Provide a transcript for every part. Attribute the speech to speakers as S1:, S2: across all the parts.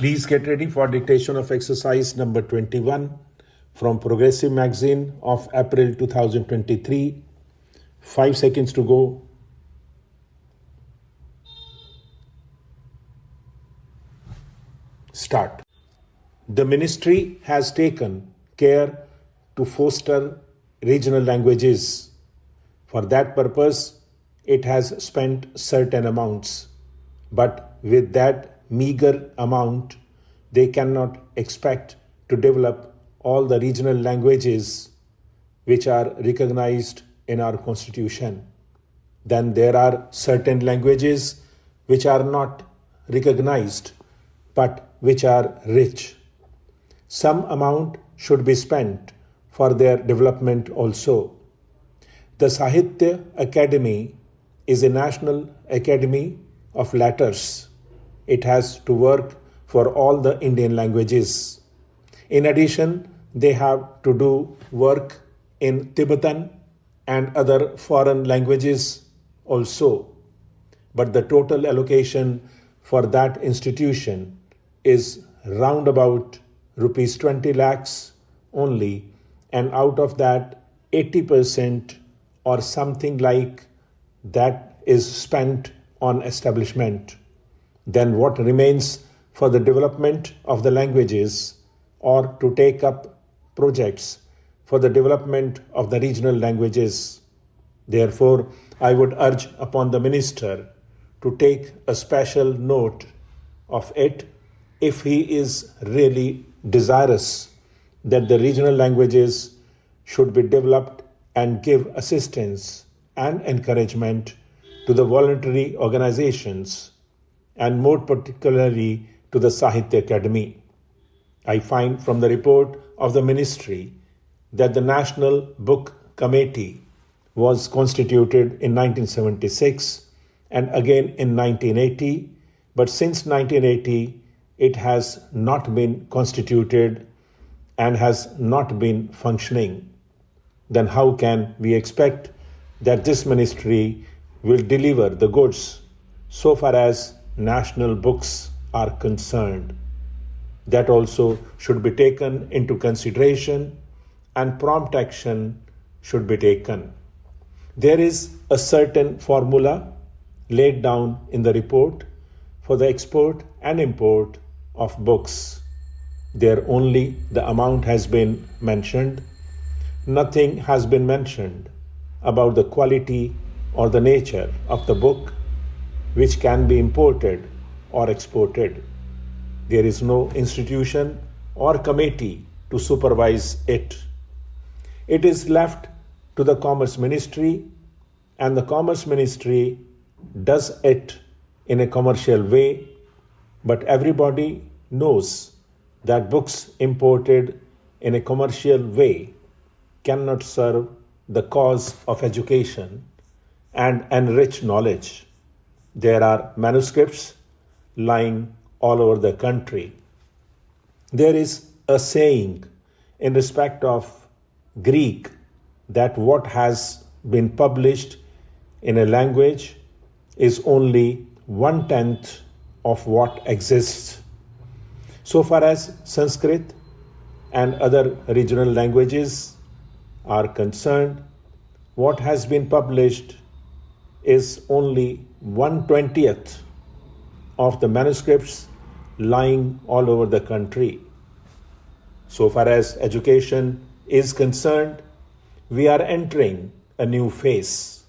S1: Please get ready for dictation of exercise number 21 from Progressive Magazine of April 2023. 5 seconds to go. Start. The ministry has taken care to foster regional languages. For that purpose, it has spent certain amounts. But with that meager amount, they cannot expect to develop all the regional languages which are recognized in our constitution. Then there are certain languages which are not recognized but which are rich. Some amount should be spent for their development also. The Sahitya Academy is a national academy of letters. It has to work for all the Indian languages. In addition, they have to do work in Tibetan and other foreign languages also. But the total allocation for that institution is round about rupees 20 lakhs only, and out of that 80% or something like that is spent on establishment. Then what remains for the development of the languages or to take up projects for the development of the regional languages? Therefore, I would urge upon the minister to take a special note of it if he is really desirous that the regional languages should be developed and give assistance and encouragement to the voluntary organizations and more particularly to the Sahitya Academy. I find from the report of the ministry that the National Book Committee was constituted in 1976 and again in 1980, but since 1980 it has not been constituted and has not been functioning. Then how can we expect that this ministry will deliver the goods so far as national books are concerned? That also should be taken into consideration and prompt action should be taken. There is a certain formula laid down in the report for the export and import of books. There only the amount has been mentioned. Nothing has been mentioned about the quality or the nature of the book which can be imported or exported. There is no institution or committee to supervise it. It is left to the Commerce Ministry, and the Commerce Ministry does it in a commercial way, but everybody knows that books imported in a commercial way cannot serve the cause of education and enrich knowledge. There are manuscripts lying all over the country. There is a saying in respect of Greek that what has been published in a language is only 1/10 of what exists. So far as Sanskrit and other regional languages are concerned, what has been published is only 1/20th of the manuscripts lying all over the country. So far as education is concerned, we are entering a new phase.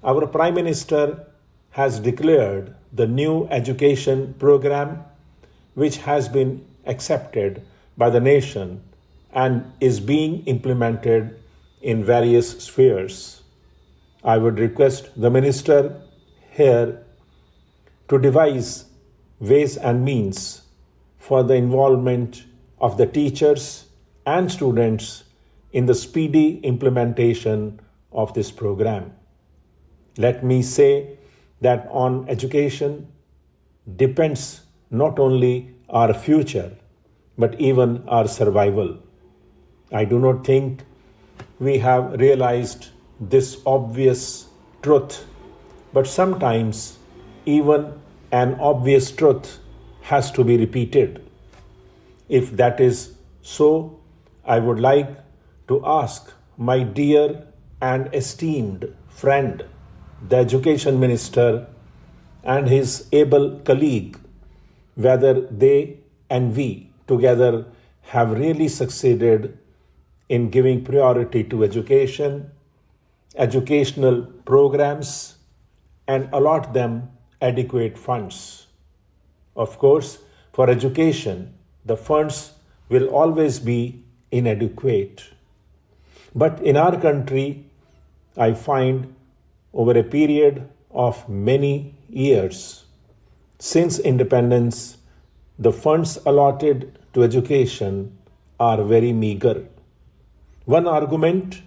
S1: Our Prime Minister has declared the new education program, which has been accepted by the nation and is being implemented in various spheres. I would request the minister here to devise ways and means for the involvement of the teachers and students in the speedy implementation of this program. Let me say that on education depends not only our future but even our survival. I do not think we have realized this obvious truth, but sometimes even an obvious truth has to be repeated. If that is so, I would like to ask my dear and esteemed friend, the Education Minister, and his able colleague, whether they and we together have really succeeded in giving priority to education, educational programs, and allot them adequate funds. Of course, for education, the funds will always be inadequate. But in our country, I find over a period of many years, since independence, the funds allotted to education are very meager. One argument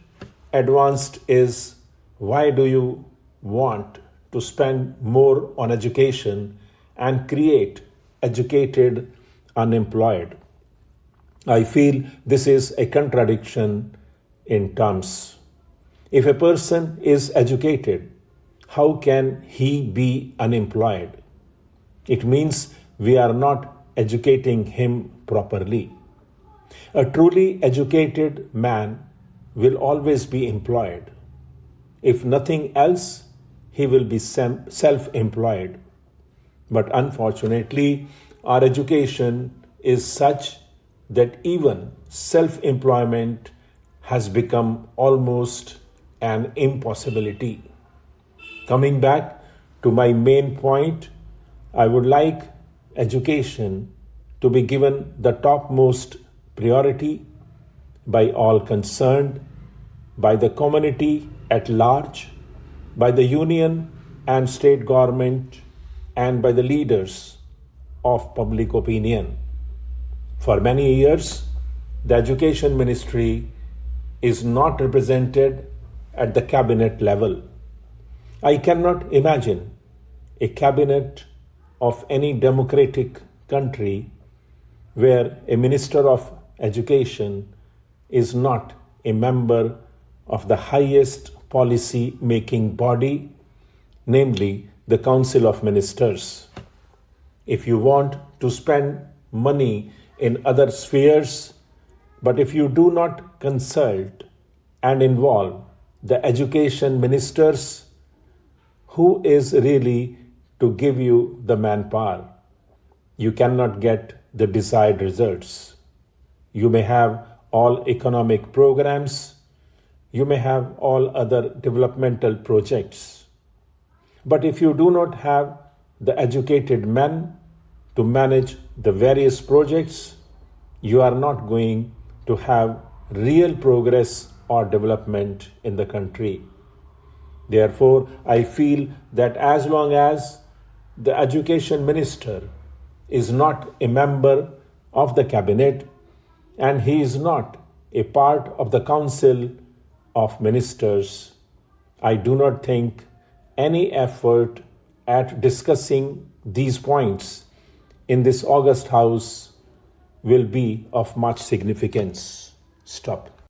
S1: advanced is, why do you want to spend more on education and create educated unemployed? I feel this is a contradiction in terms. If a person is educated, how can he be unemployed? It means we are not educating him properly. A truly educated man will always be employed. If nothing else, he will be self-employed. But unfortunately, our education is such that even self-employment has become almost an impossibility. Coming back to my main point, I would like education to be given the topmost priority by all concerned, by the community at large, by the union and state government, and by the leaders of public opinion. For many years, the Education Ministry is not represented at the cabinet level. I cannot imagine a cabinet of any democratic country where a minister of education is not a member of the highest policy making body, namely the Council of Ministers. If you want to spend money in other spheres, but if you do not consult and involve the education ministers, who is really to give you the manpower? You cannot get the desired results. You may have all economic programs, you may have all other developmental projects. But if you do not have the educated men to manage the various projects, you are not going to have real progress or development in the country. Therefore, I feel that as long as the education minister is not a member of the cabinet and he is not a part of the council of ministers, I do not think any effort at discussing these points in this august house will be of much significance. Stop.